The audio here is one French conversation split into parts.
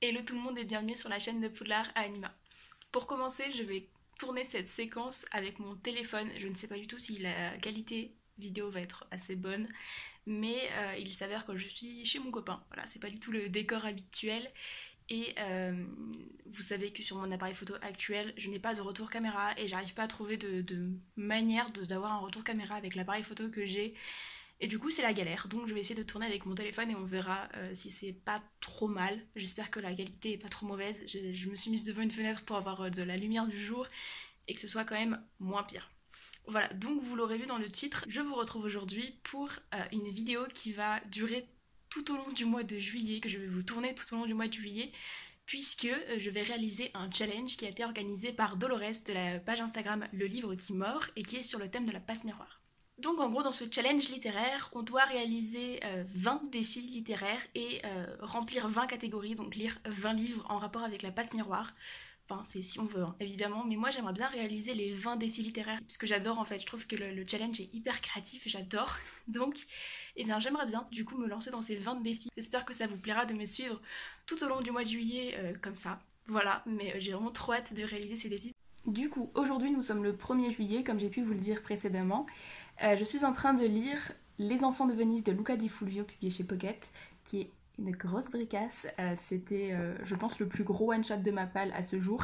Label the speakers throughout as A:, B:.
A: Hello tout le monde et bienvenue sur la chaîne de Poudlard à Anima. Pour commencer, je vais tourner cette séquence avec mon téléphone. Je ne sais pas du tout si la qualité vidéo va être assez bonne, mais il s'avère que je suis chez mon copain. Voilà, c'est pas du tout le décor habituel. Et vous savez que sur mon appareil photo actuel, je n'ai pas de retour caméra et j'arrive pas à trouver de manière d'avoir un retour caméra avec l'appareil photo que j'ai. Et du coup, c'est la galère. Donc, je vais essayer de tourner avec mon téléphone et on verra si c'est pas trop mal. J'espère que la qualité est pas trop mauvaise. Je me suis mise devant une fenêtre pour avoir de la lumière du jour et que ce soit quand même moins pire. Voilà, donc vous l'aurez vu dans le titre, je vous retrouve aujourd'hui pour une vidéo qui va durer tout au long du mois de juillet, que je vais vous tourner tout au long du mois de juillet, puisque je vais réaliser un challenge qui a été organisé par Dolores de la page Instagram Le Livre qui mord et qui est sur le thème de la passe miroir. Donc en gros dans ce challenge littéraire, on doit réaliser 20 défis littéraires et remplir 20 catégories, donc lire 20 livres en rapport avec la passe miroir. Enfin c'est si on veut hein, évidemment, mais moi j'aimerais bien réaliser les 20 défis littéraires, parce que j'adore en fait, je trouve que le challenge est hyper créatif, j'adore. Donc eh bien j'aimerais bien du coup me lancer dans ces 20 défis. J'espère que ça vous plaira de me suivre tout au long du mois de juillet comme ça. Voilà, mais j'ai vraiment trop hâte de réaliser ces défis. Du coup, aujourd'hui nous sommes le 1er juillet, comme j'ai pu vous le dire précédemment. Je suis en train de lire Les enfants de Venise de Luca Di Fulvio, publié chez Pocket, qui est une grosse bricasse. C'était, je pense, le plus gros one-shot de ma palle à ce jour.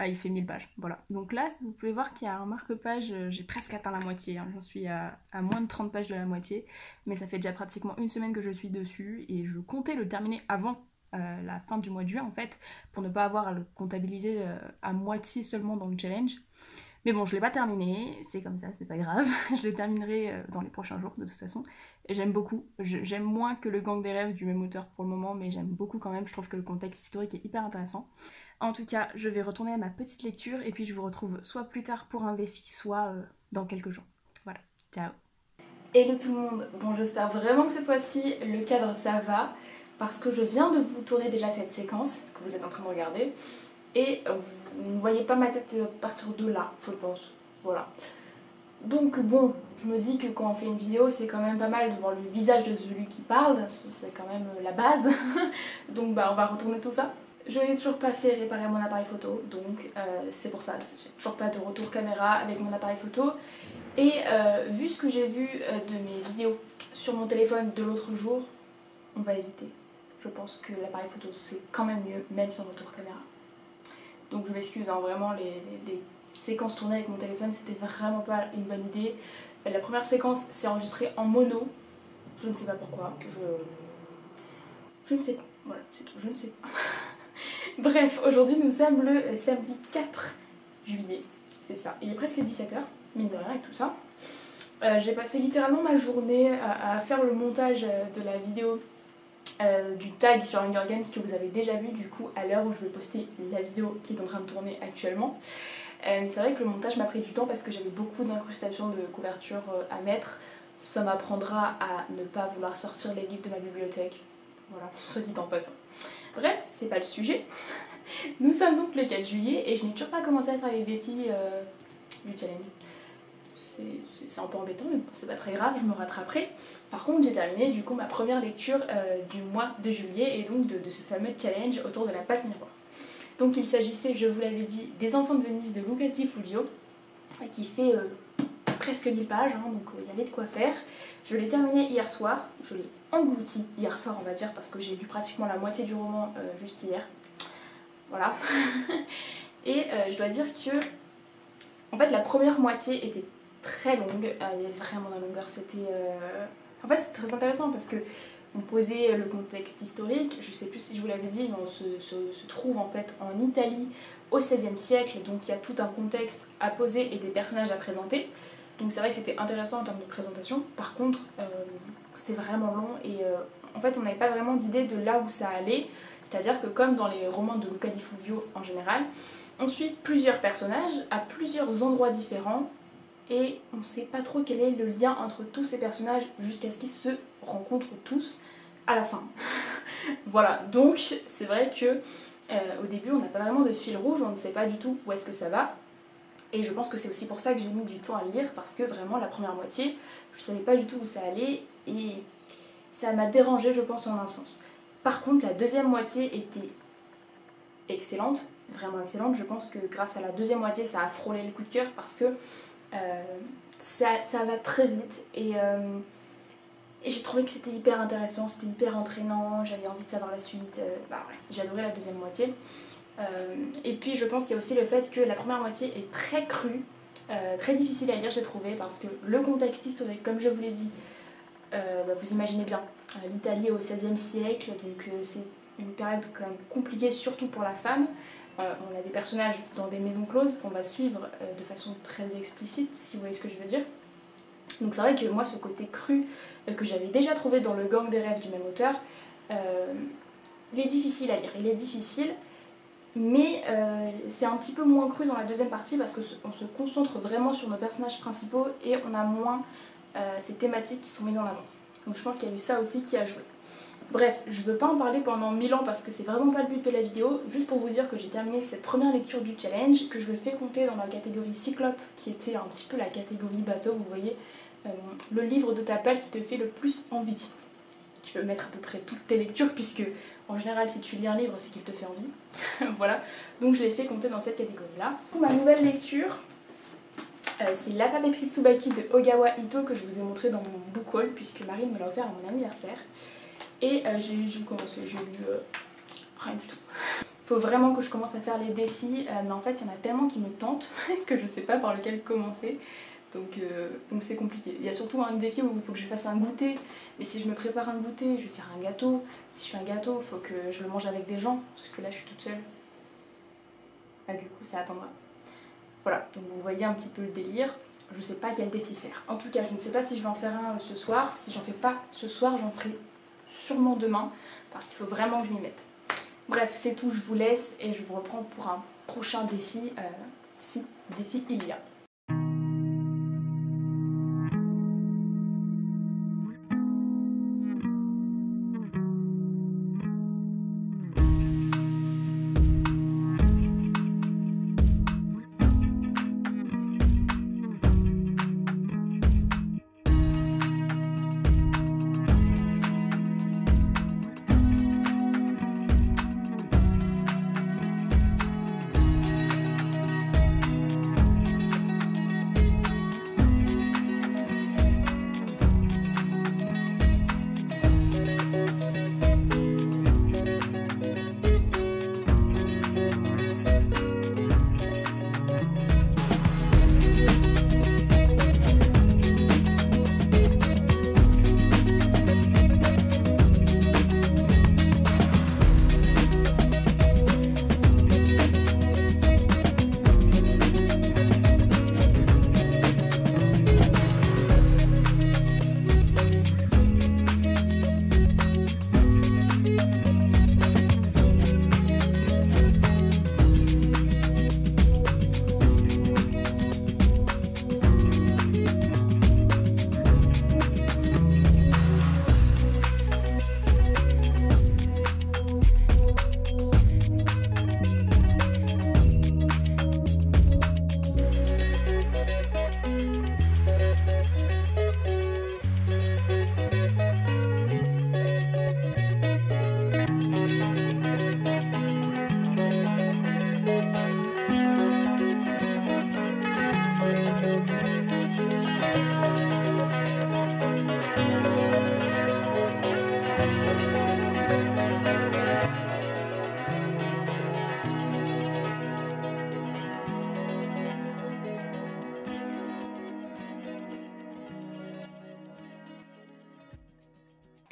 A: Il fait 1000 pages, voilà. Donc là, vous pouvez voir qu'il y a un marque-page, j'ai presque atteint la moitié, hein. J'en suis à moins de 30 pages de la moitié, mais ça fait déjà pratiquement une semaine que je suis dessus, et je comptais le terminer avant la fin du mois de juin, en fait, pour ne pas avoir à le comptabiliser à moitié seulement dans le challenge. Mais bon, je l'ai pas terminé, c'est comme ça, c'est pas grave. Je le terminerai dans les prochains jours de toute façon. Et j'aime beaucoup. J'aime moins que le Gang des rêves du même auteur pour le moment, mais j'aime beaucoup quand même. Je trouve que le contexte historique est hyper intéressant. En tout cas, je vais retourner à ma petite lecture et puis je vous retrouve soit plus tard pour un défi, soit dans quelques jours. Voilà, ciao. Hello tout le monde. Bon, j'espère vraiment que cette fois-ci le cadre ça va, parce que je viens de vous tourner déjà cette séquence, ce que vous êtes en train de regarder. Et vous ne voyez pas ma tête partir de là, je pense. Voilà. Donc bon, je me dis que quand on fait une vidéo, c'est quand même pas mal de voir le visage de celui qui parle, c'est quand même la base. Donc bah on va retourner tout ça. Je n'ai toujours pas fait réparer mon appareil photo, donc c'est pour ça, j'ai toujours pas de retour caméra avec mon appareil photo. Et vu ce que j'ai vu de mes vidéos sur mon téléphone de l'autre jour, on va éviter. Je pense que l'appareil photo c'est quand même mieux, même sans retour caméra. Donc je m'excuse, hein, vraiment les séquences tournées avec mon téléphone c'était vraiment pas une bonne idée. La première séquence s'est enregistrée en mono, je ne sais pas pourquoi, je ne sais pas, voilà c'est tout, je ne sais pas. Bref, aujourd'hui nous sommes le samedi 4 juillet, c'est ça, il est presque 17h, mine de rien avec tout ça. J'ai passé littéralement ma journée à faire le montage de la vidéo du tag sur Hunger Games que vous avez déjà vu du coup à l'heure où je vais poster la vidéo qui est en train de tourner actuellement. Mais c'est vrai que le montage m'a pris du temps parce que j'avais beaucoup d'incrustations de couverture à mettre. Ça m'apprendra à ne pas vouloir sortir les livres de ma bibliothèque. Voilà, soit dit en passant. Bref, c'est pas le sujet. Nous sommes donc le 4 juillet et je n'ai toujours pas commencé à faire les défis du challenge. C'est un peu embêtant, mais bon, c'est pas très grave, je me rattraperai. Par contre, j'ai terminé du coup ma première lecture du mois de juillet et donc de ce fameux challenge autour de la passe miroir. Donc il s'agissait, je vous l'avais dit, des enfants de Venise de Luca Di Fulvio, qui fait presque 1000 pages, hein, donc il y avait de quoi faire. Je l'ai terminé hier soir, je l'ai englouti hier soir on va dire, parce que j'ai lu pratiquement la moitié du roman juste hier. Voilà. Et je dois dire que, en fait, la première moitié était très longue, il y avait vraiment de la longueur, c'était... En fait c'est très intéressant parce que on posait le contexte historique, je sais plus si je vous l'avais dit, on se trouve en fait en Italie au XVIe siècle, donc il y a tout un contexte à poser et des personnages à présenter. Donc c'est vrai que c'était intéressant en termes de présentation, par contre c'était vraiment long et en fait on n'avait pas vraiment d'idée de là où ça allait, c'est-à-dire que comme dans les romans de Luca Di Fulvio en général, on suit plusieurs personnages à plusieurs endroits différents, et on ne sait pas trop quel est le lien entre tous ces personnages jusqu'à ce qu'ils se rencontrent tous à la fin. Voilà, donc c'est vrai que au début on n'a pas vraiment de fil rouge, on ne sait pas du tout où est-ce que ça va. Et je pense que c'est aussi pour ça que j'ai mis du temps à lire, parce que vraiment la première moitié, je ne savais pas du tout où ça allait et ça m'a dérangée je pense en un sens.
B: Par contre, la deuxième moitié était excellente, vraiment excellente. Je pense que grâce à la deuxième moitié, ça a frôlé le coup de cœur parce que ça va très vite et j'ai trouvé que c'était hyper intéressant, c'était hyper entraînant, j'avais envie de savoir la suite. Ouais, j'ai adoré la deuxième moitié. Et puis je pense qu'il y a aussi le fait que la première moitié est très crue, très difficile à lire j'ai trouvé parce que le contexte historique, comme je vous l'ai dit, vous imaginez bien, l'Italie au XVIe siècle, donc c'est une période quand même compliquée surtout pour la femme. On a des personnages dans des maisons closes qu'on va suivre de façon très explicite, si vous voyez ce que je veux dire. Donc c'est vrai que moi ce côté cru que j'avais déjà trouvé dans Le Gang des rêves du même auteur, il est difficile à lire, il est difficile, mais c'est un petit peu moins cru dans la deuxième partie parce qu'on se concentre vraiment sur nos personnages principaux et on a moins ces thématiques qui sont mises en avant. Donc je pense qu'il y a eu ça aussi qui a joué. Bref, je veux pas en parler pendant 1000 ans parce que c'est vraiment pas le but de la vidéo, juste pour vous dire que j'ai terminé cette première lecture du challenge, que je le fais compter dans la catégorie Cyclope, qui était un petit peu la catégorie bateau, vous voyez, le livre de ta pelle qui te fait le plus envie. Tu peux mettre à peu près toutes tes lectures puisque en général si tu lis un livre c'est qu'il te fait envie. Voilà, donc je l'ai fait compter dans cette catégorie-là. Pour ma nouvelle lecture, c'est La papeterie Tsubaki de Ogawa Ito que je vous ai montré dans mon book haul puisque Marine me l'a offert à mon anniversaire. Et j'ai commencé, j'ai lu rien du tout. Faut vraiment que je commence à faire les défis, mais en fait il y en a tellement qui me tentent que je sais pas par lequel commencer. Donc c'est compliqué. Il y a surtout un défi où il faut que je fasse un goûter. Mais si je me prépare un goûter, je vais faire un gâteau. Si je fais un gâteau, il faut que je le mange avec des gens. Parce que là je suis toute seule. Ah, du coup ça attendra. Voilà, donc vous voyez un petit peu le délire. Je sais pas quel défi faire. En tout cas, je ne sais pas si je vais en faire un ce soir. Si j'en fais pas ce soir, j'en ferai sûrement demain. Parce qu'il faut vraiment que je m'y mette. Bref, c'est tout, je vous laisse et je vous reprends pour un prochain défi, si défi il y a.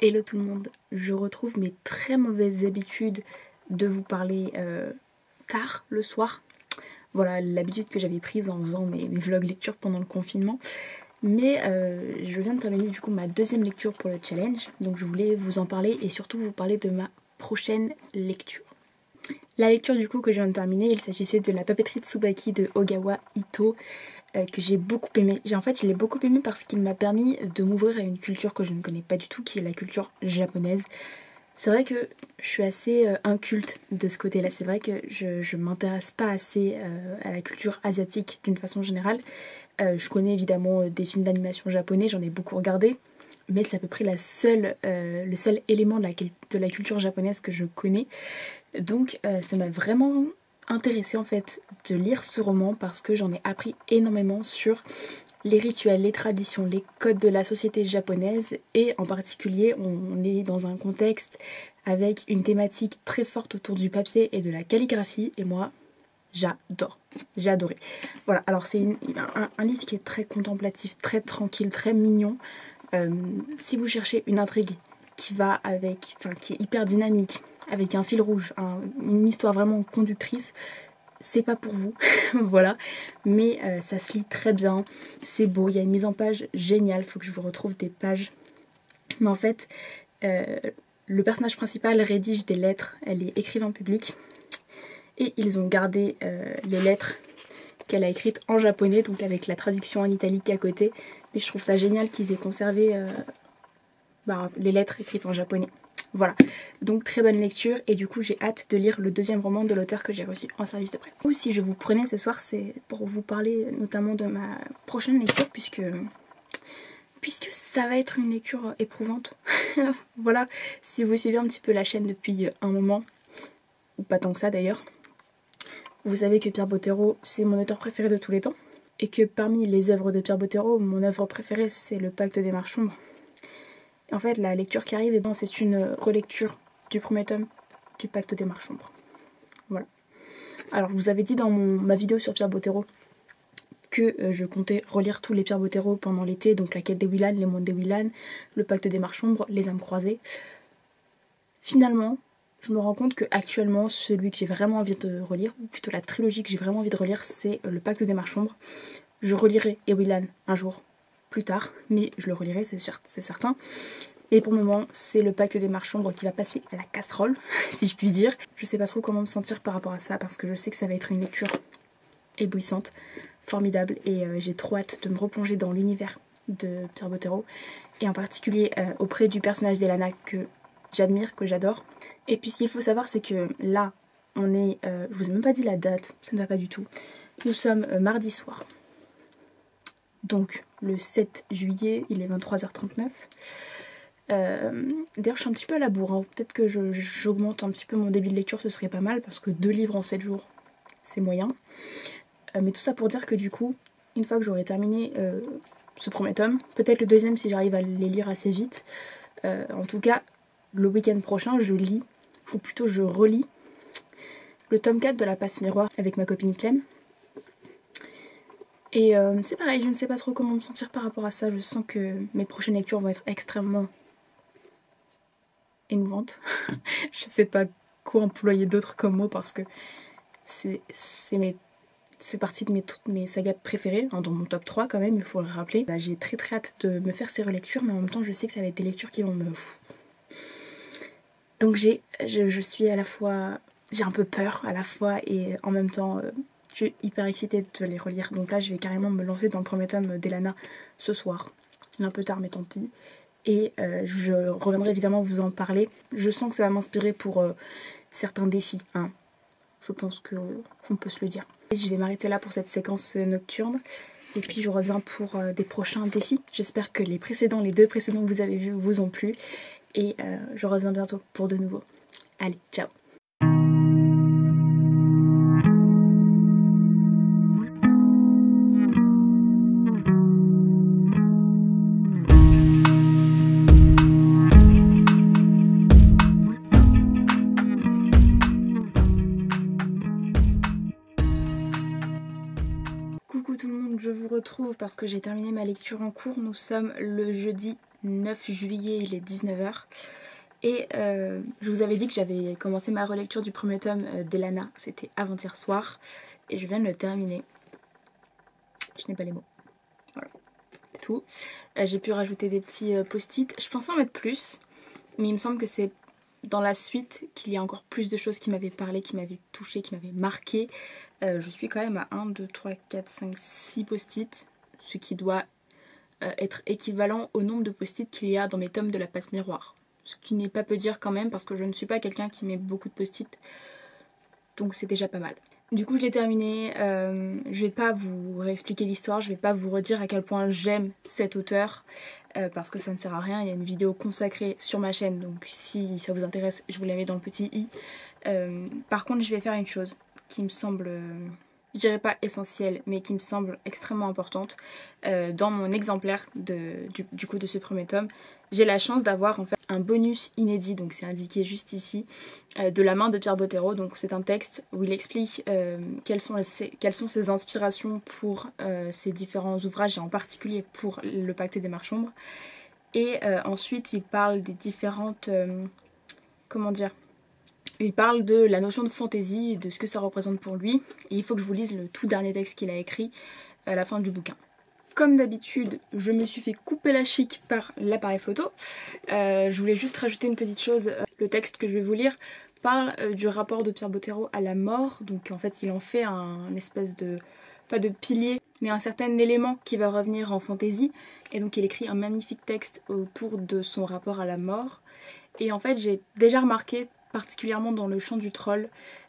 C: Hello tout le monde, je retrouve mes très mauvaises habitudes de vous parler tard le soir. Voilà l'habitude que j'avais prise en faisant mes vlogs lecture pendant le confinement. Mais je viens de terminer du coup ma deuxième lecture pour le challenge. Donc je voulais vous en parler et surtout vous parler de ma prochaine lecture. La lecture du coup que je viens de terminer, il s'agissait de La papeterie Tsubaki de Ogawa Ito. Que j'ai beaucoup aimé. Je l'ai beaucoup aimé parce qu'il m'a permis de m'ouvrir à une culture que je ne connais pas du tout, qui est la culture japonaise. C'est vrai que je suis assez inculte de ce côté-là. C'est vrai que je m'intéresse pas assez à la culture asiatique d'une façon générale. Je connais évidemment des films d'animation japonais, j'en ai beaucoup regardé. mais c'est à peu près le seul élément de la culture japonaise que je connais. Donc ça m'a vraiment intéressée en fait de lire ce roman parce que j'en ai appris énormément sur les rituels, les traditions, les codes de la société japonaise, et en particulier on est dans un contexte avec une thématique très forte autour du papier et de la calligraphie, et moi j'adore, j'ai adoré. Voilà, alors c'est un livre qui est très contemplatif, très tranquille, très mignon. Si vous cherchez une intrigue qui est hyper dynamique, avec un fil rouge, une histoire vraiment conductrice, c'est pas pour vous, voilà, mais ça se lit très bien, c'est beau, il y a une mise en page géniale, faut que je vous retrouve des pages. Mais en fait, le personnage principal rédige des lettres, elle est écrivain public, et ils ont gardé les lettres qu'elle a écrites en japonais, donc avec la traduction en italique à côté. Mais je trouve ça génial qu'ils aient conservé les lettres écrites en japonais. Voilà, donc très bonne lecture, et du coup j'ai hâte de lire le deuxième roman de l'auteur que j'ai reçu en service de presse. Ou si je vous prenais ce soir, c'est pour vous parler notamment de ma prochaine lecture, puisque ça va être une lecture éprouvante. Voilà, si vous suivez un petit peu la chaîne depuis un moment, ou pas tant que ça d'ailleurs, vous savez que Pierre Bottero, c'est mon auteur préféré de tous les temps, et que parmi les œuvres de Pierre Bottero, mon œuvre préférée c'est Le Pacte des Marchombres. En fait, la lecture qui arrive, c'est une relecture du premier tome du Pacte des Marchombres. Voilà. Alors, je vous avais dit dans ma vidéo sur Pierre Bottero que je comptais relire tous les Pierre Bottero pendant l'été, donc La Quête des Willan, Les Mondes des Willan, Le Pacte des Marchombres, Les âmes croisées. Finalement, je me rends compte que actuellement, celui que j'ai vraiment envie de relire, ou plutôt la trilogie que j'ai vraiment envie de relire, c'est Le Pacte des Marchombres. Je relirai Les Willan un jour, plus tard, mais je le relirai, c'est certain. Et pour le moment, c'est Le Pacte des Marchombres qui va passer à la casserole, si je puis dire. Je sais pas trop comment me sentir par rapport à ça, parce que je sais que ça va être une lecture éblouissante, formidable, et j'ai trop hâte de me replonger dans l'univers de Pierre Bottero, et en particulier auprès du personnage d'Elana que j'admire, que j'adore. Et puis ce qu'il faut savoir, c'est que là, on est... je vous ai même pas dit la date, ça ne va pas du tout. Nous sommes mardi soir. Donc le 7 juillet, il est 23h39. D'ailleurs je suis un petit peu à la bourre, hein. Peut-être que j'augmente un petit peu mon débit de lecture, ce serait pas mal, parce que 2 livres en 7 jours, c'est moyen. Mais tout ça pour dire que du coup, une fois que j'aurai terminé ce premier tome, peut-être le deuxième si j'arrive à les lire assez vite, en tout cas le week-end prochain je lis, ou plutôt je relis, le tome 4 de La Passe Miroir avec ma copine Clem. Et c'est pareil, je ne sais pas trop comment me sentir par rapport à ça. Je sens que mes prochaines lectures vont être extrêmement émouvantes. Je sais pas quoi employer d'autre comme mot, parce que c'est fait partie de toutes mes sagas préférées, hein, dans mon top 3 quand même, il faut le rappeler. Bah, j'ai très hâte de me faire ces relectures, mais en même temps je sais que ça va être des lectures qui vont me... Donc je suis à la fois... J'ai un peu peur à la fois, et en même temps... je suis hyper excitée de les relire. Donc là, je vais carrément me lancer dans le premier tome d'Elana ce soir. Il est un peu tard, mais tant pis. Et je reviendrai évidemment vous en parler. Je sens que ça va m'inspirer pour certains défis, hein. Je pense qu'on peut se le dire. Et je vais m'arrêter là pour cette séquence nocturne. Et puis je reviens pour des prochains défis. J'espère que les 2 précédents que vous avez vus vous ont plu. Et je reviens bientôt pour de nouveaux. Allez, ciao! Coucou tout le monde, je vous retrouve parce que j'ai terminé ma lecture en cours. Nous sommes le jeudi 9 juillet, il est 19h. Et je vous avais dit que j'avais commencé ma relecture du premier tome d'Elana, c'était avant-hier soir. Et je viens de le terminer. Je n'ai pas les mots. Voilà, c'est tout. J'ai pu rajouter des petits post-it. Je pensais en mettre plus, mais il me semble que c'est dans la suite qu'il y a encore plus de choses qui m'avaient parlé, qui m'avaient touché, qui m'avaient marqué. Je suis quand même à 1, 2, 3, 4, 5, 6 post-it, ce qui doit être équivalent au nombre de post-it qu'il y a dans mes tomes de La Passe Miroir. Ce qui n'est pas peu dire quand même, parce que je ne suis pas quelqu'un qui met beaucoup de post-it, donc c'est déjà pas mal. Du coup je l'ai terminé, je vais pas vous réexpliquer l'histoire, je vais pas vous redire à quel point j'aime cet auteur. parce que ça ne sert à rien. Il y a une vidéo consacrée sur ma chaîne, donc si ça vous intéresse, je vous la mets dans le petit i. Par contre, je vais faire une chose qui me semble, je dirais pas essentielle, mais qui me semble extrêmement importante. Dans mon exemplaire du coup de ce premier tome, j'ai la chance d'avoir en fait un bonus inédit, donc c'est indiqué juste ici, de la main de Pierre Bottero. Donc c'est un texte où il explique quelles sont ses inspirations pour ses différents ouvrages, et en particulier pour Le Pacte des Marchombres. Et ensuite il parle des différentes... comment dire ? Il parle de la notion de fantaisie et de ce que ça représente pour lui. Et il faut que je vous lise le tout dernier texte qu'il a écrit à la fin du bouquin. Comme d'habitude, je me suis fait couper la chic par l'appareil photo. Je voulais juste rajouter une petite chose. Le texte que je vais vous lire parle du rapport de Pierre Bottero à la mort. Donc en fait, il en fait un espèce de... pas de pilier, mais un certain élément qui va revenir en fantaisie. Et donc il écrit un magnifique texte autour de son rapport à la mort. Et en fait, j'ai déjà remarqué, particulièrement dans Le Chant du Troll,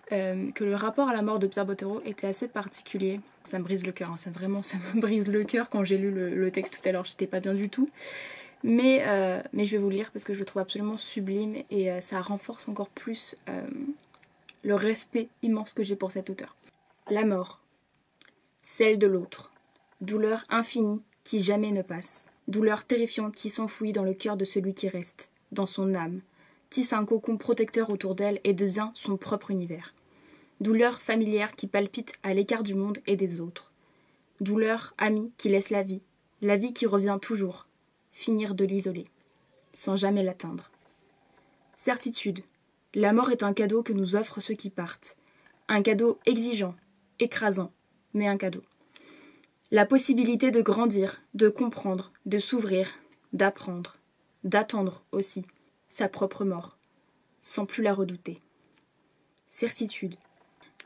C: que le rapport à la mort de Pierre Bottero était assez particulier. Ça me brise le cœur, hein. Ça me brise le cœur quand j'ai lu le texte tout à l'heure, j'étais pas bien du tout. Mais je vais vous le lire parce que je le trouve absolument sublime et ça renforce encore plus le respect immense que j'ai pour cet auteur. La mort, celle de l'autre, douleur infinie qui jamais ne passe, douleur terrifiante qui s'enfouit dans le cœur de celui qui reste, dans son âme, tisse un cocon protecteur autour d'elle et devient son propre univers. Douleur familière qui palpite à l'écart du monde et des autres. Douleur amie qui laisse la vie qui revient toujours, finir de l'isoler, sans jamais l'atteindre. Certitude, la mort est un cadeau que nous offrent ceux qui partent. Un cadeau exigeant, écrasant, mais un cadeau. La possibilité de grandir, de comprendre, de s'ouvrir, d'apprendre, d'attendre aussi sa propre mort, sans plus la redouter. Certitude.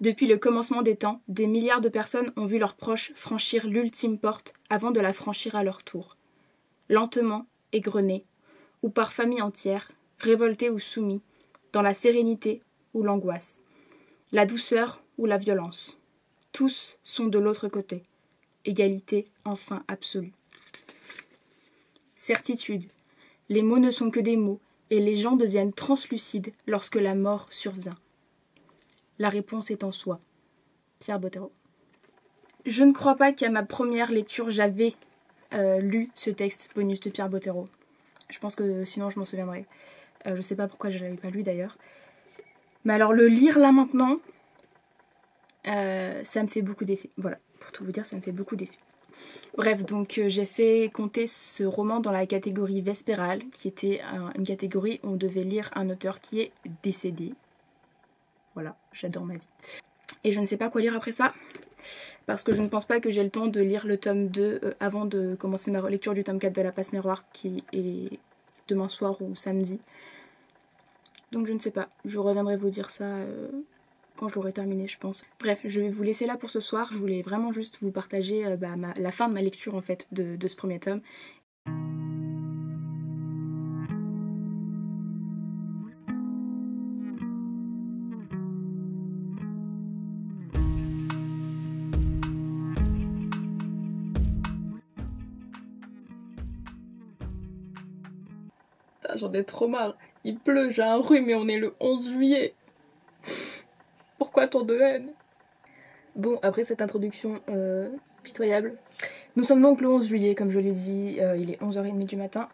C: Depuis le commencement des temps, des milliards de personnes ont vu leurs proches franchir l'ultime porte avant de la franchir à leur tour. Lentement, égrenés, ou par famille entière, révoltés ou soumis, dans la sérénité ou l'angoisse, la douceur ou la violence. Tous sont de l'autre côté. Égalité enfin absolue. Certitude. Les mots ne sont que des mots, et les gens deviennent translucides lorsque la mort survient. La réponse est en soi. Pierre Bottero. Je ne crois pas qu'à ma première lecture, j'avais lu ce texte bonus de Pierre Bottero. Je pense que sinon je m'en souviendrai. Je sais pas pourquoi je l'avais pas lu d'ailleurs. Mais alors le lire là maintenant, ça me fait beaucoup d'effet. Voilà, pour tout vous dire, ça me fait beaucoup d'effet. Bref, donc j'ai fait compter ce roman dans la catégorie Vespérale, qui était une catégorie où on devait lire un auteur qui est décédé. Voilà, j'adore ma vie. Et je ne sais pas quoi lire après ça, parce que je ne pense pas que j'ai le temps de lire le tome 2 avant de commencer ma lecture du tome 4 de La Passe Miroir, qui est demain soir ou samedi. Donc je ne sais pas, je reviendrai vous dire ça quand je l'aurai terminé, je pense. Bref, je vais vous laisser là pour ce soir. Je voulais vraiment juste vous partager la fin de ma lecture en fait de ce premier tome. J'en ai trop marre. Il pleut, j'ai un rhume et on est le 11 juillet. Pourquoi tant de haine? Bon, après cette introduction pitoyable, nous sommes donc le 11 juillet, comme je l'ai dit, il est 11h30 du matin.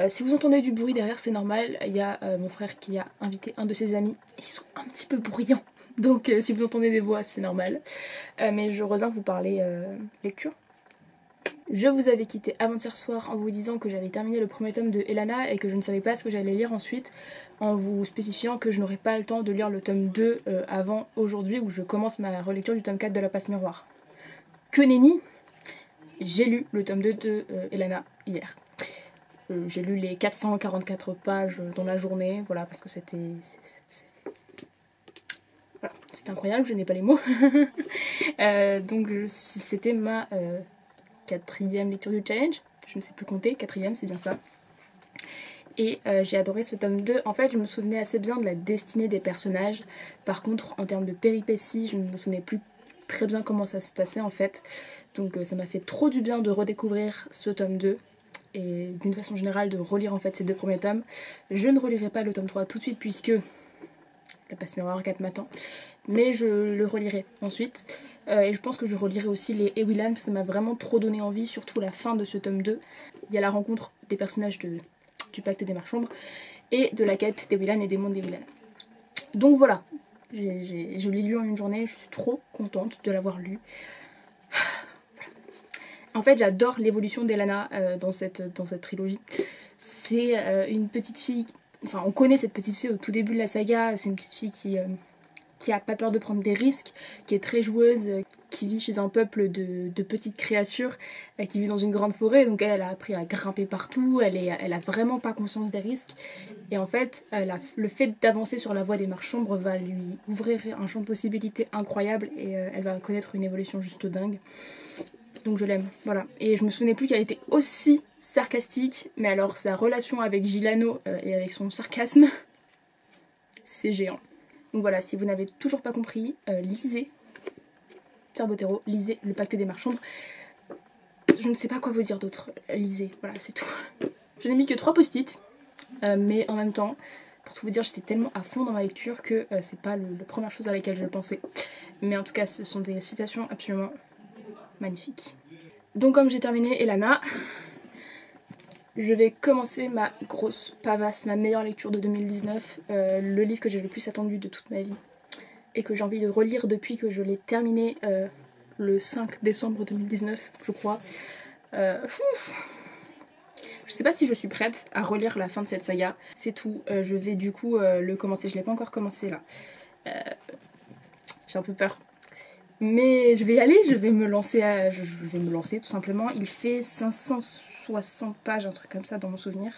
C: Si vous entendez du bruit derrière, c'est normal. Il y a mon frère qui a invité un de ses amis. Ils sont un petit peu bruyants. Donc si vous entendez des voix, c'est normal. Mais je reviens vous parler lecture. Je vous avais quitté avant-hier soir en vous disant que j'avais terminé le premier tome de Elana et que je ne savais pas ce que j'allais lire ensuite, en vous spécifiant que je n'aurais pas le temps de lire le tome 2 avant aujourd'hui où je commence ma relecture du tome 4 de La Passe Miroir. Que nenni, j'ai lu le tome 2 de Elana hier. J'ai lu les 444 pages dans la journée, voilà, parce que c'était... Voilà, c'est incroyable, je n'ai pas les mots. Donc c'était ma... 4e lecture du challenge, je ne sais plus compter, 4e c'est bien ça. Et j'ai adoré ce tome 2. En fait je me souvenais assez bien de la destinée des personnages. Par contre en termes de péripéties je ne me souvenais plus très bien comment ça se passait en fait. Donc ça m'a fait trop du bien de redécouvrir ce tome 2. et d'une façon générale de relire en fait ces 2 premiers tomes. Je ne relirai pas le tome 3 tout de suite puisque La Passe Miroir 4 m'attend, mais je le relirai ensuite. Et je pense que je relirai aussi les Ewilan, parce que ça m'a vraiment trop donné envie, surtout la fin de ce tome 2. Il y a la rencontre des personnages du Pacte des Marchombres et de la quête d'Ewilan et des mondes d'Ewilan. Donc voilà, je l'ai lu en une journée, je suis trop contente de l'avoir lu. En fait, j'adore l'évolution d'Elana dans cette trilogie. C'est une petite fille... Enfin, on connaît cette petite fille au tout début de la saga. C'est une petite fille qui a pas peur de prendre des risques, qui est très joueuse, qui vit chez un peuple de petites créatures, qui vit dans une grande forêt. Donc elle a appris à grimper partout, elle a vraiment pas conscience des risques. Et en fait, le fait d'avancer sur la voie des Marchombres va lui ouvrir un champ de possibilités incroyable et elle va connaître une évolution juste dingue. Donc je l'aime, voilà. Et je me souvenais plus qu'elle était aussi sarcastique, mais alors sa relation avec Gilano et avec son sarcasme, c'est géant. Donc voilà, si vous n'avez toujours pas compris, lisez Pierre Bottero, lisez Le Pacte des Marchombres. Je ne sais pas quoi vous dire d'autre, lisez, voilà, c'est tout. Je n'ai mis que 3 post-it, mais en même temps, pour tout vous dire, j'étais tellement à fond dans ma lecture que c'est pas la première chose à laquelle je pensais. Mais en tout cas, ce sont des citations absolument magnifique. Donc comme j'ai terminé Elana, je vais commencer ma grosse pavasse, ma meilleure lecture de 2019, le livre que j'ai le plus attendu de toute ma vie et que j'ai envie de relire depuis que je l'ai terminé le 5 décembre 2019, je crois. Je sais pas si je suis prête à relire la fin de cette saga, c'est tout. Je vais du coup le commencer, je l'ai pas encore commencé là. J'ai un peu peur. Mais je vais y aller, je vais me lancer tout simplement. Il fait 560 pages, un truc comme ça dans mon souvenir.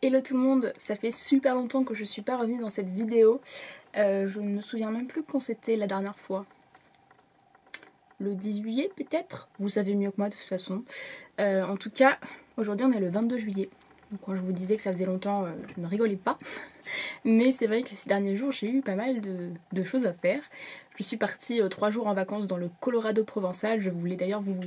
C: Hello tout le monde, ça fait super longtemps que je suis pas revenue dans cette vidéo. Je ne me souviens même plus quand c'était la dernière fois. Le 10 juillet peut-être? Vous savez mieux que moi de toute façon. En tout cas, aujourd'hui on est le 22 juillet. Donc quand je vous disais que ça faisait longtemps, je ne rigolais pas. Mais c'est vrai que ces derniers jours j'ai eu pas mal de choses à faire. Je suis partie 3 jours en vacances dans le Colorado provençal. Je voulais d'ailleurs vous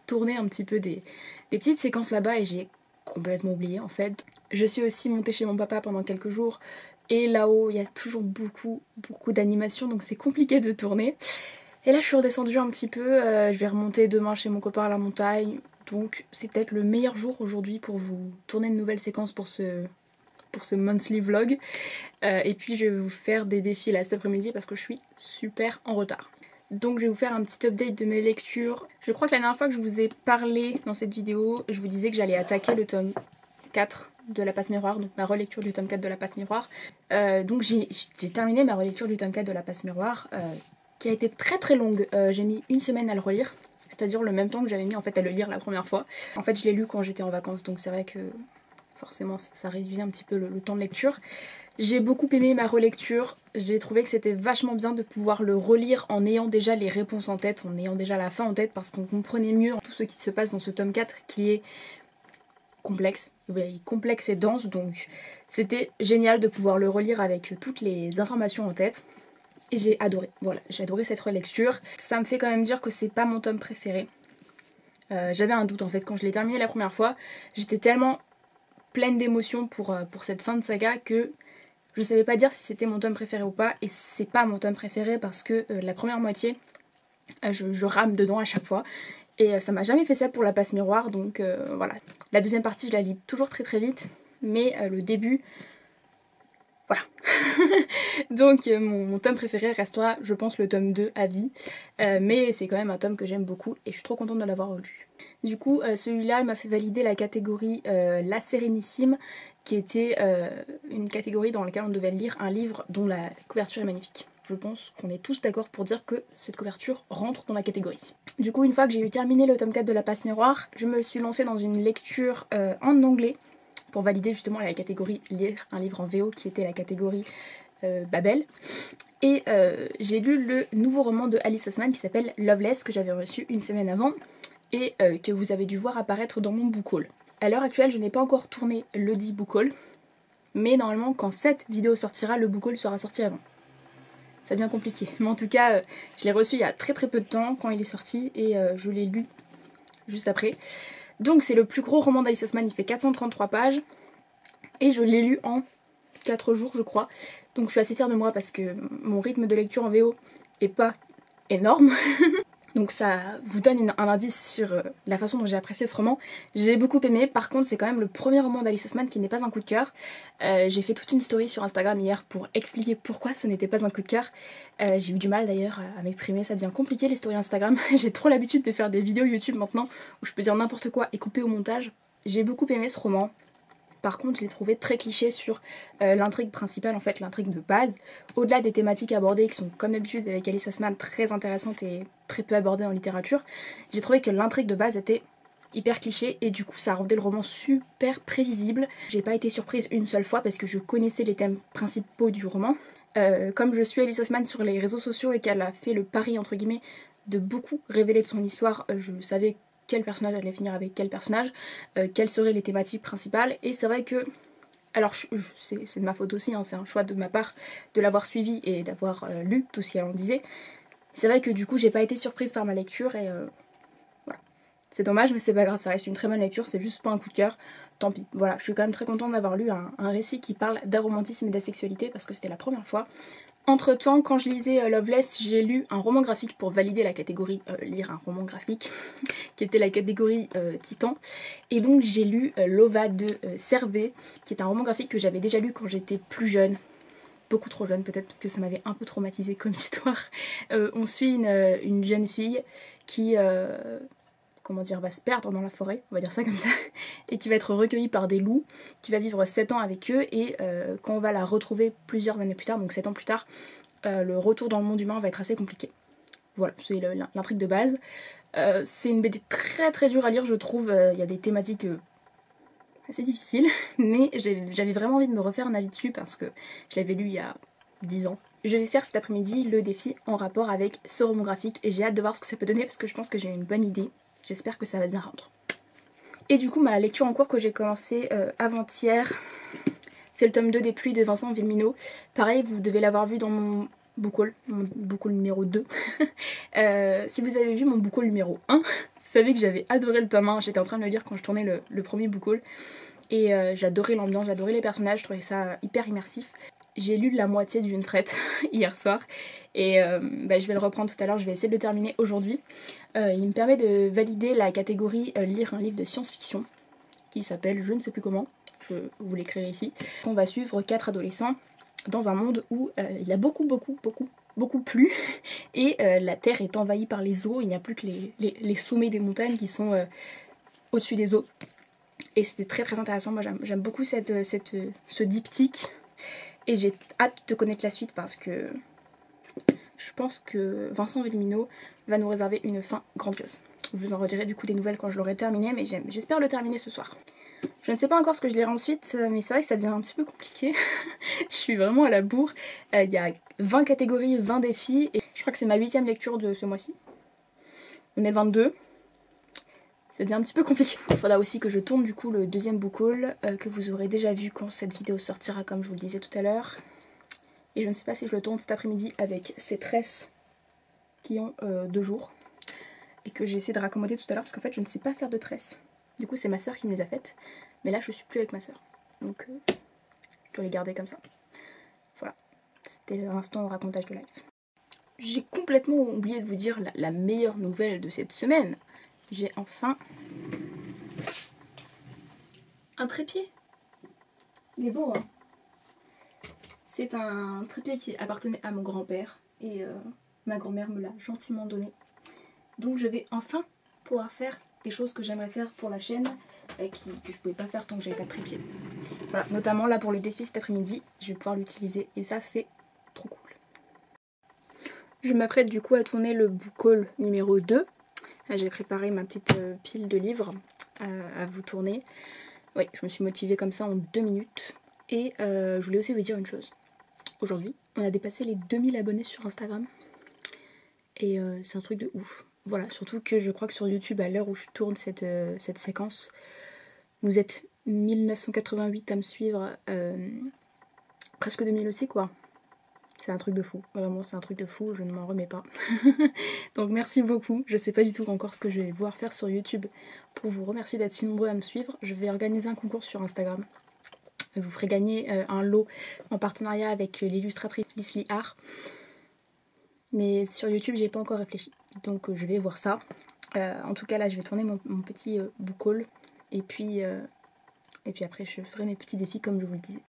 C: tourner un petit peu des petites séquences là-bas et j'ai complètement oublié en fait. Je suis aussi montée chez mon papa pendant quelques jours et là-haut il y a toujours beaucoup d'animations donc c'est compliqué de tourner. Et là je suis redescendue un petit peu, je vais remonter demain chez mon copain à la montagne, donc c'est peut-être le meilleur jour aujourd'hui pour vous tourner une nouvelle séquence pour ce monthly vlog. Et puis je vais vous faire des défis là cet après-midi parce que je suis super en retard. Donc je vais vous faire un petit update de mes lectures. Je crois que la dernière fois que je vous ai parlé dans cette vidéo, je vous disais que j'allais attaquer le tome 4 de La Passe Miroir, donc ma relecture du tome 4 de La Passe Miroir. Donc j'ai terminé ma relecture du tome 4 de La Passe Miroir, qui a été très longue. J'ai mis 1 semaine à le relire, c'est-à-dire le même temps que j'avais mis en fait à le lire la première fois. En fait je l'ai lu quand j'étais en vacances, donc c'est vrai que forcément ça réduisait un petit peu le temps de lecture. J'ai beaucoup aimé ma relecture, j'ai trouvé que c'était vachement bien de pouvoir le relire en ayant déjà les réponses en tête, en ayant déjà la fin en tête, parce qu'on comprenait mieux tout ce qui se passe dans ce tome 4 qui est complexe, complexe et dense, donc c'était génial de pouvoir le relire avec toutes les informations en tête. Et j'ai adoré, voilà, j'ai adoré cette relecture. Ça me fait quand même dire que c'est pas mon tome préféré. J'avais un doute en fait quand je l'ai terminé la première fois, j'étais tellement pleine d'émotions pour cette fin de saga que je savais pas dire si c'était mon tome préféré ou pas, et c'est pas mon tome préféré parce que la première moitié, je rame dedans à chaque fois, et ça m'a jamais fait ça pour La Passe Miroir, donc voilà. La deuxième partie, je la lis toujours très vite, mais le début, voilà. Donc mon tome préféré restera, je pense, le tome 2 à vie, mais c'est quand même un tome que j'aime beaucoup, et je suis trop contente de l'avoir lu. Du coup, celui-là m'a fait valider la catégorie La Sérénissime, qui était une catégorie dans laquelle on devait lire un livre dont la couverture est magnifique. Je pense qu'on est tous d'accord pour dire que cette couverture rentre dans la catégorie. Du coup, une fois que j'ai eu terminé le tome 4 de La Passe Miroir, je me suis lancée dans une lecture en anglais pour valider justement la catégorie lire un livre en VO qui était la catégorie Babel. Et j'ai lu le nouveau roman de Alice Oseman qui s'appelle Loveless, que j'avais reçu une semaine avant et que vous avez dû voir apparaître dans mon book haul. À l'heure actuelle, je n'ai pas encore tourné le dit book haul, mais normalement quand cette vidéo sortira, le book haul sera sorti avant. Ça devient compliqué, mais en tout cas, je l'ai reçu il y a très peu de temps quand il est sorti et je l'ai lu juste après. Donc c'est le plus gros roman d'Alice Oseman, il fait 433 pages et je l'ai lu en 4 jours je crois. Donc je suis assez fière de moi parce que mon rythme de lecture en VO est pas énorme. Donc ça vous donne un indice sur la façon dont j'ai apprécié ce roman. J'ai beaucoup aimé, par contre c'est quand même le premier roman d'Alice Oseman qui n'est pas un coup de cœur. J'ai fait toute une story sur Instagram hier pour expliquer pourquoi ce n'était pas un coup de cœur. J'ai eu du mal d'ailleurs à m'exprimer, ça devient compliqué les stories Instagram. J'ai trop l'habitude de faire des vidéos YouTube maintenant où je peux dire n'importe quoi et couper au montage. J'ai beaucoup aimé ce roman. Par contre, je l'ai trouvé très cliché sur l'intrigue principale, en fait, l'intrigue de base. Au-delà des thématiques abordées, qui sont comme d'habitude avec Alice Oseman très intéressantes et très peu abordées en littérature, j'ai trouvé que l'intrigue de base était hyper cliché et du coup ça rendait le roman super prévisible. J'ai pas été surprise une seule fois parce que je connaissais les thèmes principaux du roman. Comme je suis Alice Oseman sur les réseaux sociaux et qu'elle a fait le pari, entre guillemets, de beaucoup révéler de son histoire, je savais quel personnage allait finir avec quel personnage, quelles seraient les thématiques principales. Et c'est vrai que, alors c'est de ma faute aussi, hein, c'est un choix de ma part de l'avoir suivi et d'avoir lu tout ce qu'elle en disait. C'est vrai que du coup j'ai pas été surprise par ma lecture et voilà. C'est dommage mais c'est pas grave, ça reste une très bonne lecture, c'est juste pas un coup de cœur. Tant pis, voilà, je suis quand même très contente d'avoir lu un récit qui parle d'aromantisme et d'asexualité parce que c'était la première fois. Entre temps, quand je lisais Loveless, j'ai lu un roman graphique pour valider la catégorie lire un roman graphique, qui était la catégorie Titan. Et donc j'ai lu Lova de Servet, qui est un roman graphique que j'avais déjà lu quand j'étais plus jeune. Beaucoup trop jeune peut-être, parce que ça m'avait un peu traumatisée comme histoire. On suit une jeune fille qui comment dire, va se perdre dans la forêt, on va dire ça comme ça, et qui va être recueillie par des loups, qui va vivre 7 ans avec eux, et quand on va la retrouver plusieurs années plus tard, donc 7 ans plus tard, le retour dans le monde humain va être assez compliqué. Voilà, c'est l'intrigue de base. C'est une BD très très dure à lire, je trouve. Il y a des thématiques assez difficiles, mais j'avais vraiment envie de me refaire un avis dessus parce que je l'avais lu il y a 10 ans. Je vais faire cet après-midi le défi en rapport avec ce roman graphique et j'ai hâte de voir ce que ça peut donner parce que je pense que j'ai une bonne idée. J'espère que ça va bien rendre. Et du coup, ma lecture en cours que j'ai commencé avant-hier, c'est le tome 2 des Pluies de Vincent Villeminot. Pareil, vous devez l'avoir vu dans mon book haul numéro 2. Si vous avez vu mon book haul numéro 1, vous savez que j'avais adoré le tome 1. J'étais en train de le lire quand je tournais le premier book haul. Et j'adorais l'ambiance, j'adorais les personnages, je trouvais ça hyper immersif. J'ai lu la moitié d'une traite hier soir et je vais le reprendre tout à l'heure, je vais essayer de le terminer aujourd'hui. Il me permet de valider la catégorie lire un livre de science-fiction qui s'appelle je ne sais plus comment, je vous l'écrirai ici. On va suivre 4 adolescents dans un monde où il a beaucoup plu et la terre est envahie par les eaux, il n'y a plus que les sommets des montagnes qui sont au-dessus des eaux. Et c'était très très intéressant, moi j'aime beaucoup ce diptyque. Et j'ai hâte de connaître la suite parce que je pense que Vincent Villeminot va nous réserver une fin grandiose. Je vous en redirai du coup des nouvelles quand je l'aurai terminé, mais j'espère le terminer ce soir. Je ne sais pas encore ce que je lirai ensuite, mais c'est vrai que ça devient un petit peu compliqué. Je suis vraiment à la bourre. Il y a 20 catégories, 20 défis, et je crois que c'est ma 8e lecture de ce mois-ci. On est le 22. Ça devient un petit peu compliqué. Il faudra aussi que je tourne du coup le deuxième book haul que vous aurez déjà vu quand cette vidéo sortira comme je vous le disais tout à l'heure. Et je ne sais pas si je le tourne cet après-midi avec ces tresses qui ont 2 jours. Et que j'ai essayé de raccommoder tout à l'heure parce qu'en fait je ne sais pas faire de tresses. Du coup c'est ma soeur qui me les a faites. Mais là je suis plus avec ma soeur. Donc je dois les garder comme ça. Voilà. C'était l'instant racontage de live. J'ai complètement oublié de vous dire la meilleure nouvelle de cette semaine. J'ai enfin un trépied. Il est beau, hein. C'est un trépied qui appartenait à mon grand-père et ma grand-mère me l'a gentiment donné. Donc je vais enfin pouvoir faire des choses que j'aimerais faire pour la chaîne que je pouvais pas faire tant que j'avais pas de trépied. Voilà, notamment là pour le défi cet après-midi, je vais pouvoir l'utiliser et ça c'est trop cool. Je m'apprête du coup à tourner le book haul numéro 2. Là j'ai préparé ma petite pile de livres à vous tourner. Oui, je me suis motivée comme ça en 2 minutes. Et je voulais aussi vous dire une chose. Aujourd'hui, on a dépassé les 2000 abonnés sur Instagram. Et c'est un truc de ouf. Voilà, surtout que je crois que sur YouTube, à l'heure où je tourne cette séquence, vous êtes 1988 à me suivre, presque 2000 aussi quoi. C'est un truc de fou, vraiment c'est un truc de fou, je ne m'en remets pas. Donc merci beaucoup, je sais pas du tout encore ce que je vais pouvoir faire sur YouTube pour vous remercier d'être si nombreux à me suivre. Je vais organiser un concours sur Instagram. Vous ferez gagner un lot en partenariat avec l'illustratrice Leslie Art. Mais sur YouTube, j'ai pas encore réfléchi. Donc je vais voir ça. En tout cas, là, je vais tourner mon petit book haul. Et puis après, je ferai mes petits défis comme je vous le disais.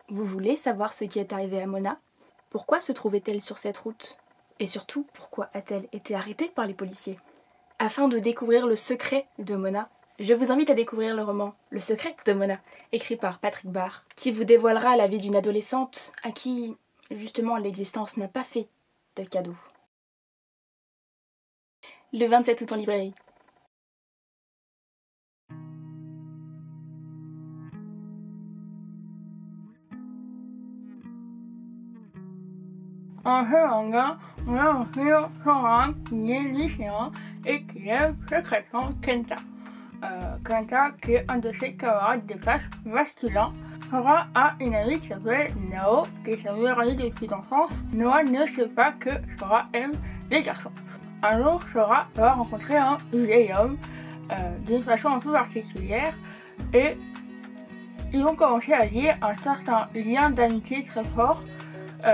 C: Vous voulez savoir ce qui est arrivé à Mona? Pourquoi se trouvait-elle sur cette route? Et surtout, pourquoi a-t-elle été arrêtée par les policiers? Afin de découvrir le secret de Mona, je vous invite à découvrir le roman Le secret de Mona, écrit par Patrick Barr, qui vous dévoilera la vie d'une adolescente à qui, justement, l'existence n'a pas fait de cadeau. Le 27 août en librairie.
D: En ce manga, on a un héros Soran qui est lycéen et qui aime secrètement Kenta. Kenta, qui est un de ses camarades de classe masculin, Sora a une amie qui s'appelle Nao, qui est sa meilleure amie depuis l'enfance. Noah ne sait pas que Sora aime les garçons. Un jour, Sora va rencontrer un vieil homme d'une façon un peu particulière et ils vont commencer à lier un certain lien d'amitié très fort.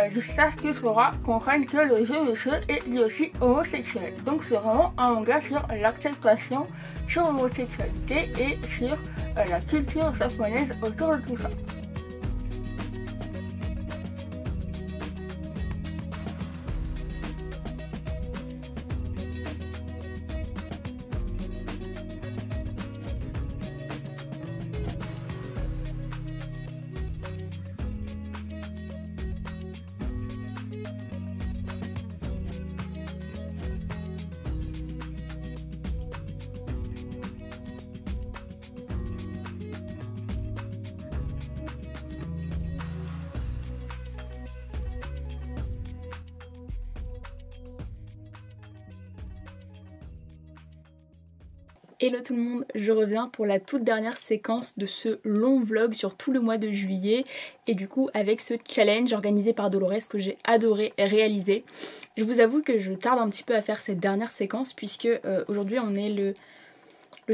D: jusqu'à ce que Sora comprenne que le jeu monsieur est lui aussi homosexuel. Donc c'est vraiment un manga sur l'acceptation, sur l'homosexualité et sur la culture japonaise autour de tout ça.
C: Hello tout le monde, je reviens pour la toute dernière séquence de ce long vlog sur tout le mois de juillet et du coup avec ce challenge organisé par Dolores que j'ai adoré réaliser. Je vous avoue que je tarde un petit peu à faire cette dernière séquence puisque aujourd'hui on est le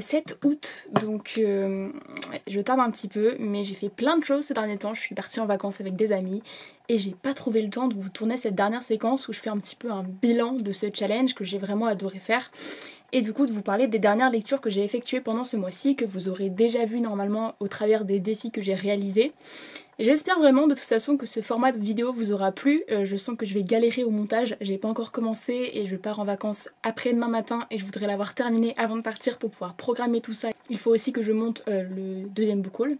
C: 7 août donc je tarde un petit peu, mais j'ai fait plein de choses ces derniers temps. Je suis partie en vacances avec des amis et j'ai pas trouvé le temps de vous tourner cette dernière séquence où je fais un petit peu un bilan de ce challenge que j'ai vraiment adoré faire. Et du coup de vous parler des dernières lectures que j'ai effectuées pendant ce mois-ci, que vous aurez déjà vu normalement au travers des défis que j'ai réalisés. J'espère vraiment de toute façon que ce format de vidéo vous aura plu. Je sens que je vais galérer au montage, j'ai pas encore commencé et je pars en vacances après-demain matin et je voudrais l'avoir terminé avant de partir pour pouvoir programmer tout ça. Il faut aussi que je monte le deuxième book haul.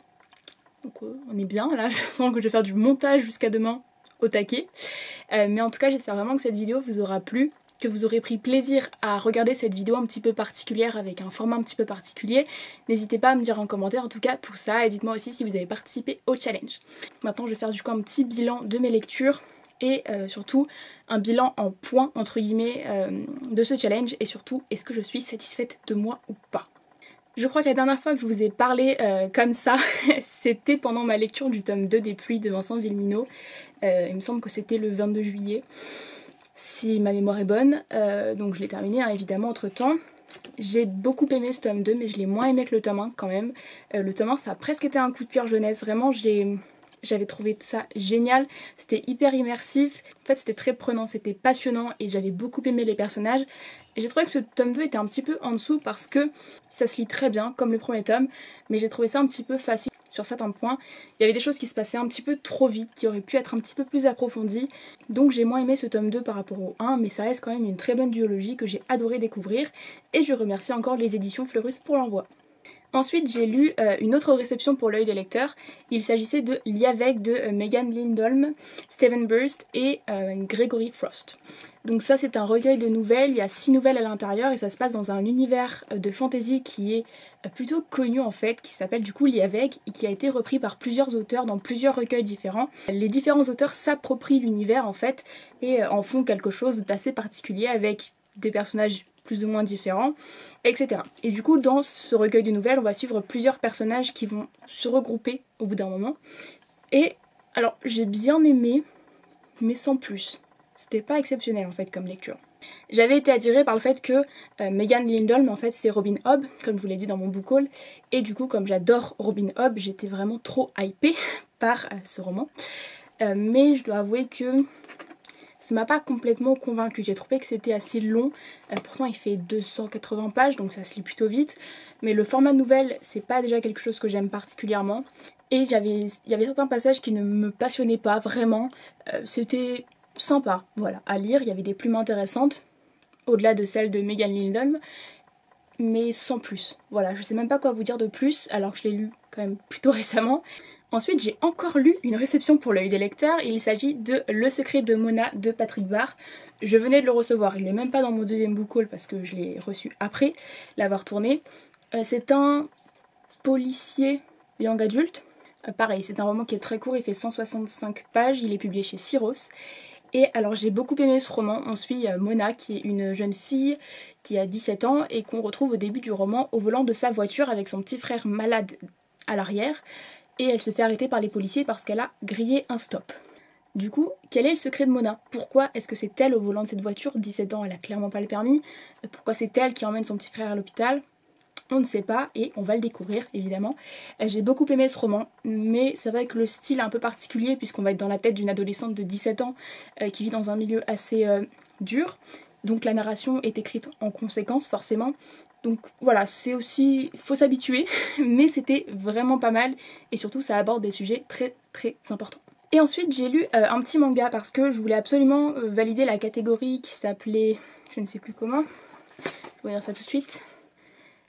C: Donc on est bien là, je sens que je vais faire du montage jusqu'à demain au taquet. Mais en tout cas j'espère vraiment que cette vidéo vous aura plu, que vous aurez pris plaisir à regarder cette vidéo un petit peu particulière avec un format un petit peu particulier. N'hésitez pas à me dire en commentaire en tout cas tout ça et dites-moi aussi si vous avez participé au challenge. Maintenant je vais faire du coup un petit bilan de mes lectures et surtout un bilan en points entre guillemets de ce challenge et surtout est-ce que je suis satisfaite de moi ou pas. Je crois que la dernière fois que je vous ai parlé comme ça, c'était pendant ma lecture du tome 2 des Pluies de Vincent Villeminot. Il me semble que c'était le 22 juillet. Si ma mémoire est bonne, donc je l'ai terminé hein, évidemment entre temps. J'ai beaucoup aimé ce tome 2 mais je l'ai moins aimé que le tome 1 quand même. Le tome 1 ça a presque été un coup de cœur jeunesse, vraiment j'avais trouvé ça génial, c'était hyper immersif, en fait c'était très prenant, c'était passionnant et j'avais beaucoup aimé les personnages. Et j'ai trouvé que ce tome 2 était un petit peu en dessous parce que ça se lit très bien comme le premier tome, mais j'ai trouvé ça un petit peu facile. Sur certains points, il y avait des choses qui se passaient un petit peu trop vite, qui auraient pu être un petit peu plus approfondies. Donc j'ai moins aimé ce tome 2 par rapport au 1, mais ça reste quand même une très bonne duologie que j'ai adoré découvrir. Et je remercie encore les éditions Fleurus pour l'envoi. Ensuite j'ai lu une autre réception pour l'œil des lecteurs. Il s'agissait de Liavek de Megan Lindholm, Stephen Burst et Gregory Frost. Donc ça c'est un recueil de nouvelles, il y a 6 nouvelles à l'intérieur et ça se passe dans un univers de fantasy qui est plutôt connu en fait, qui s'appelle du coup Liavek et qui a été repris par plusieurs auteurs dans plusieurs recueils différents. Les différents auteurs s'approprient l'univers en fait et en font quelque chose d'assez particulier avec des personnages plus ou moins différents, etc. Et du coup dans ce recueil de nouvelles on va suivre plusieurs personnages qui vont se regrouper au bout d'un moment. Et alors j'ai bien aimé mais sans plus. C'était pas exceptionnel en fait comme lecture. J'avais été attirée par le fait que Megan Lindholm en fait c'est Robin Hobb, comme je vous l'ai dit dans mon book haul, et du coup comme j'adore Robin Hobb, j'étais vraiment trop hypée par ce roman. Mais je dois avouer que ça m'a pas complètement convaincue, j'ai trouvé que c'était assez long, pourtant il fait 280 pages donc ça se lit plutôt vite, mais le format nouvelle c'est pas déjà quelque chose que j'aime particulièrement, et il y avait certains passages qui ne me passionnaient pas vraiment, c'était sympa, voilà, à lire, il y avait des plumes intéressantes, au-delà de celles de Megan Lindholm, mais sans plus. Voilà, je sais même pas quoi vous dire de plus, alors que je l'ai lu quand même plutôt récemment. Ensuite, j'ai encore lu une réception pour l'œil des lecteurs, il s'agit de Le secret de Mona de Patrick Barr. Je venais de le recevoir, il n'est même pas dans mon deuxième book haul parce que je l'ai reçu après l'avoir tourné. C'est un policier young adulte. Pareil, c'est un roman qui est très court, il fait 165 pages, il est publié chez Syros. Et alors j'ai beaucoup aimé ce roman, on suit Mona qui est une jeune fille qui a 17 ans et qu'on retrouve au début du roman au volant de sa voiture avec son petit frère malade à l'arrière et elle se fait arrêter par les policiers parce qu'elle a grillé un stop. Du coup, quel est le secret de Mona? Pourquoi est-ce que c'est elle au volant de cette voiture? 17 ans, elle a clairement pas le permis. Pourquoi c'est elle qui emmène son petit frère à l'hôpital? On ne sait pas et on va le découvrir évidemment. J'ai beaucoup aimé ce roman, mais c'est vrai que le style est un peu particulier puisqu'on va être dans la tête d'une adolescente de 17 ans qui vit dans un milieu assez dur. Donc la narration est écrite en conséquence forcément. Donc voilà, c'est aussi, faut s'habituer, mais c'était vraiment pas mal et surtout ça aborde des sujets très très importants. Et ensuite j'ai lu un petit manga parce que je voulais absolument valider la catégorie qui s'appelait, je ne sais plus comment, je vais dire ça tout de suite,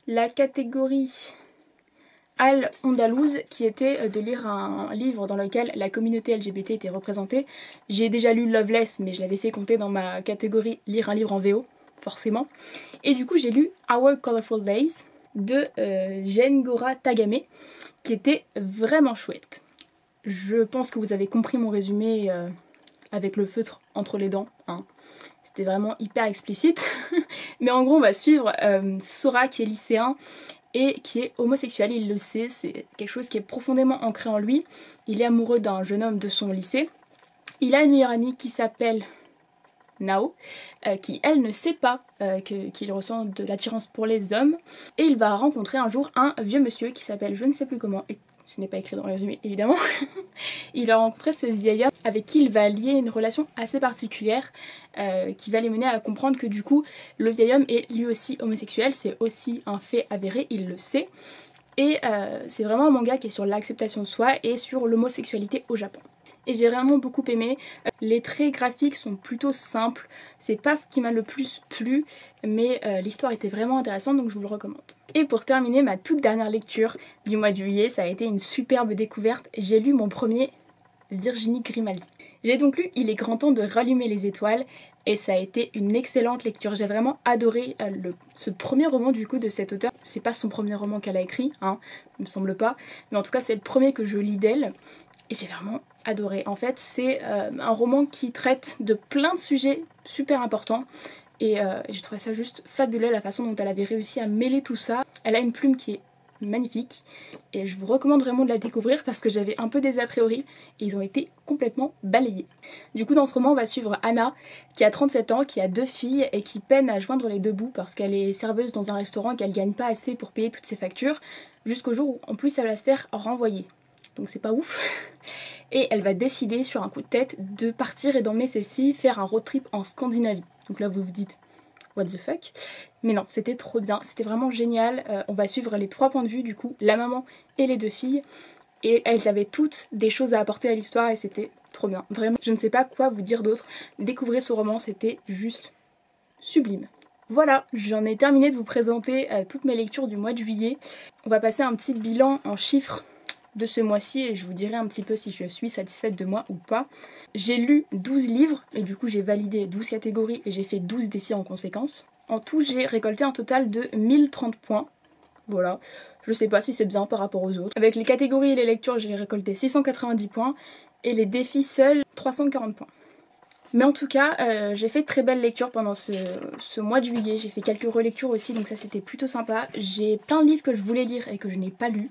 C: la catégorie Al-Andalouse, qui était de lire un livre dans lequel la communauté LGBT était représentée. J'ai déjà lu Loveless, mais je l'avais fait compter dans ma catégorie lire un livre en VO, forcément. Et du coup j'ai lu Our Colorful Days de Gengora Tagame, qui était vraiment chouette. Je pense que vous avez compris mon résumé avec le feutre entre les dents, hein. C'était vraiment hyper explicite. Mais en gros on va suivre Sora qui est lycéen et qui est homosexuel, il le sait, c'est quelque chose qui est profondément ancré en lui. Il est amoureux d'un jeune homme de son lycée. Il a une meilleure amie qui s'appelle Nao, qui elle ne sait pas qu'il ressent de l'attirance pour les hommes. Et il va rencontrer un jour un vieux monsieur qui s'appelle je ne sais plus comment, et ce n'est pas écrit dans le résumé évidemment. Il va rencontrer ce vieil homme avec qui il va lier une relation assez particulière qui va les mener à comprendre que du coup le vieil homme est lui aussi homosexuel, c'est aussi un fait avéré, il le sait. Et c'est vraiment un manga qui est sur l'acceptation de soi et sur l'homosexualité au Japon. Et j'ai vraiment beaucoup aimé. Les traits graphiques sont plutôt simples, c'est pas ce qui m'a le plus plu, mais l'histoire était vraiment intéressante donc je vous le recommande. Et pour terminer ma toute dernière lecture du mois de juillet, ça a été une superbe découverte. J'ai lu mon premier Virginie Grimaldi. J'ai donc lu Il est grand temps de rallumer les étoiles et ça a été une excellente lecture. J'ai vraiment adoré ce premier roman du coup de cet auteur. C'est pas son premier roman qu'elle a écrit, hein, il me semble pas, mais en tout cas c'est le premier que je lis d'elle et j'ai vraiment adoré. En fait c'est un roman qui traite de plein de sujets super importants et j'ai trouvé ça juste fabuleux la façon dont elle avait réussi à mêler tout ça. Elle a une plume qui est magnifique et je vous recommande vraiment de la découvrir parce que j'avais un peu des a priori et ils ont été complètement balayés. Du coup dans ce roman on va suivre Anna qui a 37 ans, qui a 2 filles et qui peine à joindre les deux bouts parce qu'elle est serveuse dans un restaurant et qu'elle gagne pas assez pour payer toutes ses factures jusqu'au jour où en plus elle va se faire renvoyer. Donc c'est pas ouf. Et elle va décider sur un coup de tête de partir et d'emmener ses filles faire un road trip en Scandinavie. Donc là vous vous dites what the fuck, mais non, c'était trop bien, c'était vraiment génial. On va suivre les 3 points de vue du coup, la maman et les 2 filles, et elles avaient toutes des choses à apporter à l'histoire et c'était trop bien, vraiment. Je ne sais pas quoi vous dire d'autre, découvrez ce roman, c'était juste sublime. Voilà, j'en ai terminé de vous présenter toutes mes lectures du mois de juillet. On va passer un petit bilan en chiffres de ce mois-ci et je vous dirai un petit peu si je suis satisfaite de moi ou pas. J'ai lu 12 livres et du coup j'ai validé 12 catégories et j'ai fait 12 défis en conséquence. En tout j'ai récolté un total de 1030 points. Voilà, je sais pas si c'est bien par rapport aux autres. Avec les catégories et les lectures j'ai récolté 690 points et les défis seuls 340 points. Mais en tout cas, j'ai fait de très belles lectures pendant ce mois de juillet. J'ai fait quelques relectures aussi donc ça c'était plutôt sympa. J'ai plein de livres que je voulais lire et que je n'ai pas lus.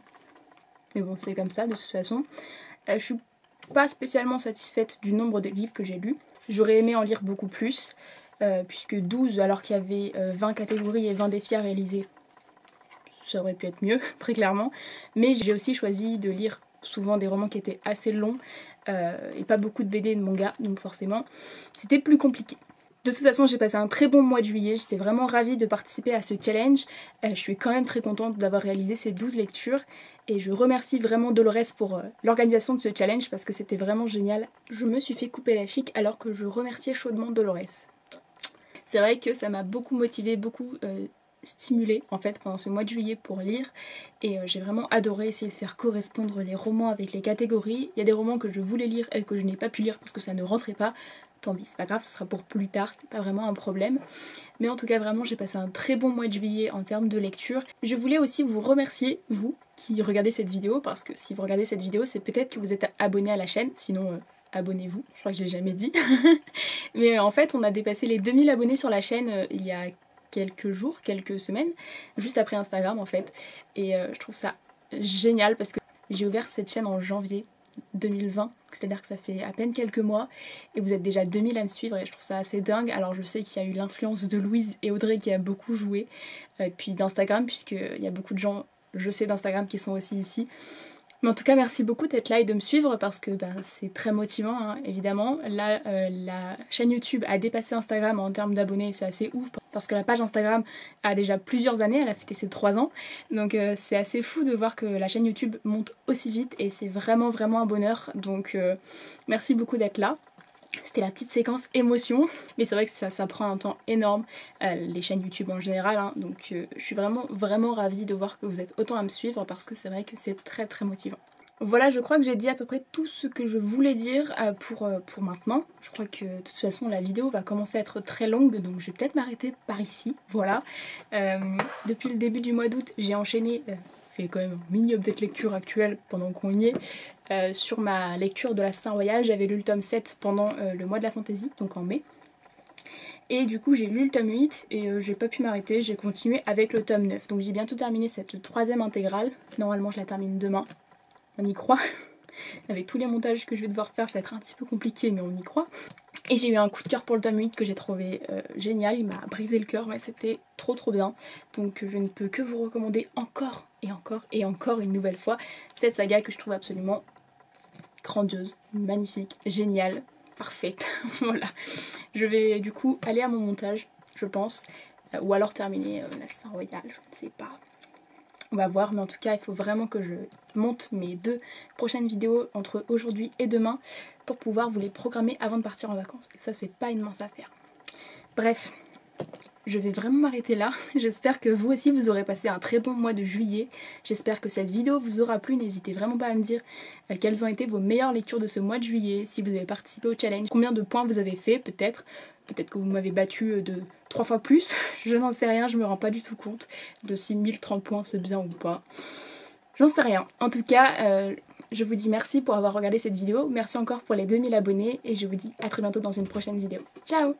C: Mais bon, c'est comme ça de toute façon. Je suis pas spécialement satisfaite du nombre de livres que j'ai lus. J'aurais aimé en lire beaucoup plus, puisque 12 alors qu'il y avait 20 catégories et 20 défis à réaliser, ça aurait pu être mieux, très clairement. Mais j'ai aussi choisi de lire souvent des romans qui étaient assez longs et pas beaucoup de BD et de manga, donc forcément c'était plus compliqué. De toute façon j'ai passé un très bon mois de juillet, j'étais vraiment ravie de participer à ce challenge. Je suis quand même très contente d'avoir réalisé ces 12 lectures et je remercie vraiment Dolores pour l'organisation de ce challenge parce que c'était vraiment génial. Je me suis fait couper la chic alors que je remerciais chaudement Dolores. C'est vrai que ça m'a beaucoup motivée, beaucoup stimulée en fait pendant ce mois de juillet pour lire et j'ai vraiment adoré essayer de faire correspondre les romans avec les catégories. Il y a des romans que je voulais lire et que je n'ai pas pu lire parce que ça ne rentrait pas. Tant pis, c'est pas grave, ce sera pour plus tard, c'est pas vraiment un problème. Mais en tout cas vraiment j'ai passé un très bon mois de juillet en termes de lecture. Je voulais aussi vous remercier, vous qui regardez cette vidéo, parce que si vous regardez cette vidéo c'est peut-être que vous êtes abonné à la chaîne, sinon abonnez-vous, je crois que je l'ai jamais dit. Mais en fait on a dépassé les 2000 abonnés sur la chaîne il y a quelques jours, quelques semaines, juste après Instagram en fait. Et je trouve ça génial parce que j'ai ouvert cette chaîne en janvier 2020, c'est-à-dire que ça fait à peine quelques mois et vous êtes déjà 2000 à me suivre et je trouve ça assez dingue. Alors je sais qu'il y a eu l'influence de Louise et Audrey qui a beaucoup joué, puis d'Instagram, puisqu'il y a beaucoup de gens, je sais, d'Instagram qui sont aussi ici. Mais en tout cas, merci beaucoup d'être là et de me suivre parce que c'est très motivant, hein, évidemment. Là, la chaîne YouTube a dépassé Instagram en termes d'abonnés, c'est assez ouf parce que la page Instagram a déjà plusieurs années, elle a fêté ses 3 ans. Donc c'est assez fou de voir que la chaîne YouTube monte aussi vite et c'est vraiment vraiment un bonheur. Donc merci beaucoup d'être là. C'était la petite séquence émotion, mais c'est vrai que ça prend un temps énorme, les chaînes YouTube en général, hein, donc je suis vraiment ravie de voir que vous êtes autant à me suivre parce que c'est vrai que c'est très motivant. Voilà, je crois que j'ai dit à peu près tout ce que je voulais dire pour maintenant. Je crois que de toute façon la vidéo va commencer à être très longue, donc je vais peut-être m'arrêter par ici, voilà. Depuis le début du mois d'août, j'ai enchaîné... fait quand même un mini update lecture actuelle pendant qu'on y est. Sur ma lecture de la Saint-Royal, j'avais lu le tome 7 pendant le mois de la fantaisie, donc en mai. Et du coup j'ai lu le tome 8 et j'ai pas pu m'arrêter, j'ai continué avec le tome 9. Donc j'ai bientôt terminé cette 3e intégrale. Normalement je la termine demain, on y croit. Avec tous les montages que je vais devoir faire, ça va être un petit peu compliqué mais on y croit. Et j'ai eu un coup de cœur pour le tome 8 que j'ai trouvé génial, il m'a brisé le cœur, mais c'était trop bien. Donc je ne peux que vous recommander encore une nouvelle fois cette saga que je trouve absolument grandiose, magnifique, géniale, parfaite. Voilà. Je vais du coup aller à mon montage, je pense, ou alors terminer la Saint-Royal, je ne sais pas. On va voir, mais en tout cas il faut vraiment que je monte mes 2 prochaines vidéos entre aujourd'hui et demain pour pouvoir vous les programmer avant de partir en vacances. Et ça c'est pas une mince affaire. Bref, je vais vraiment m'arrêter là. J'espère que vous aussi vous aurez passé un très bon mois de juillet. J'espère que cette vidéo vous aura plu. N'hésitez vraiment pas à me dire quelles ont été vos meilleures lectures de ce mois de juillet, si vous avez participé au challenge, combien de points vous avez fait peut-être. Peut-être que vous m'avez battu de 3 fois plus, je n'en sais rien, je me rends pas du tout compte de si 1030 points c'est bien ou pas. J'en sais rien. En tout cas, je vous dis merci pour avoir regardé cette vidéo, merci encore pour les 2000 abonnés et je vous dis à très bientôt dans une prochaine vidéo. Ciao!